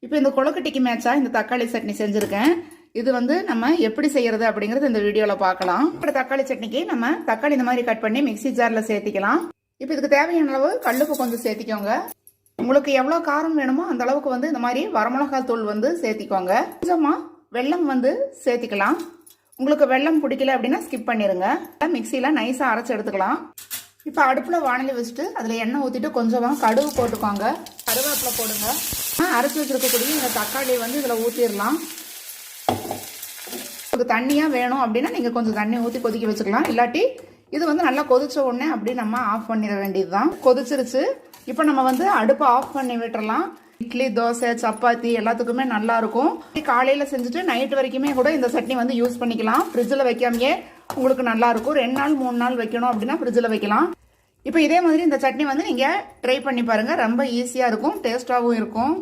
இப்போ இந்த கொழுக்கட்டைக்கு மேட்சா இந்த தக்காளி சட்னி செஞ்சுருக்கேன். இது வந்து நம்ம எப்படி செய்யறது அப்படிங்கறது இந்த வீடியோவில் பார்க்கலாம். இப்போ தக்காளி சட்னிக்கு நம்ம தக்காளி இந்த மாதிரி கட் பண்ணி மிக்சி ஜாரில் சேர்த்திக்கலாம். இப்போ இதுக்கு தேவையான அளவு கல்லுப்பு கொஞ்சம் சேர்த்திக்கோங்க. உங்களுக்கு எவ்வளோ காரம் வேணுமோ அந்த அளவுக்கு வந்து இந்த மாதிரி வரமிளகாய் தூள் வந்து சேர்த்திக்கோங்க. கொஞ்சமாக வெல்லம் வந்து சேர்த்திக்கலாம். உங்களுக்கு வெல்லம் பிடிக்கல அப்படின்னா ஸ்கிப் பண்ணிடுங்க. மிக்சியில் நைஸாக அரைச்சி எடுத்துக்கலாம். இப்போ அடுப்பில் வானலி வச்சுட்டு அதில் எண்ணெய் ஊற்றிட்டு கொஞ்சமாக கடுகு போட்டுக்கோங்க. கருவேப்பிலை போடுங்க. அரைச்சி வச்சுருக்கக்கூடிய இந்த தக்காளியை வந்து இதில் ஊற்றிடலாம். உங்களுக்கு தண்ணியாக வேணும் அப்படின்னா நீங்கள் கொஞ்சம் தண்ணி ஊற்றி கொதிக்க வச்சுக்கலாம். இல்லாட்டி இது வந்து நல்லா கொதிச்ச உடனே அப்படி நம்ம ஆஃப் பண்ணிட வேண்டியது தான். கொதிச்சிருச்சு. இப்போ நம்ம வந்து அடுப்பை ஆஃப் பண்ணி விட்டுறலாம். இட்லி, தோசை, சப்பாத்தி எல்லாத்துக்குமே நல்லா இருக்கும். காலையில் செஞ்சுட்டு நைட் வரைக்குமே கூட இந்த சட்னி வந்து யூஸ் பண்ணிக்கலாம். ஃப்ரிட்ஜில் வைக்காமையே உங்களுக்கு நல்லா இருக்கும். 2 நாள் 3 நாள் வைக்கணும் அப்படின்னா ஃப்ரிட்ஜில் வைக்கலாம். இப்போ இதே மாதிரி இந்த சட்னி வந்து நீங்கள் ட்ரை பண்ணி பாருங்கள். ரொம்ப ஈஸியாக இருக்கும், டேஸ்ட்டாகவும் இருக்கும்.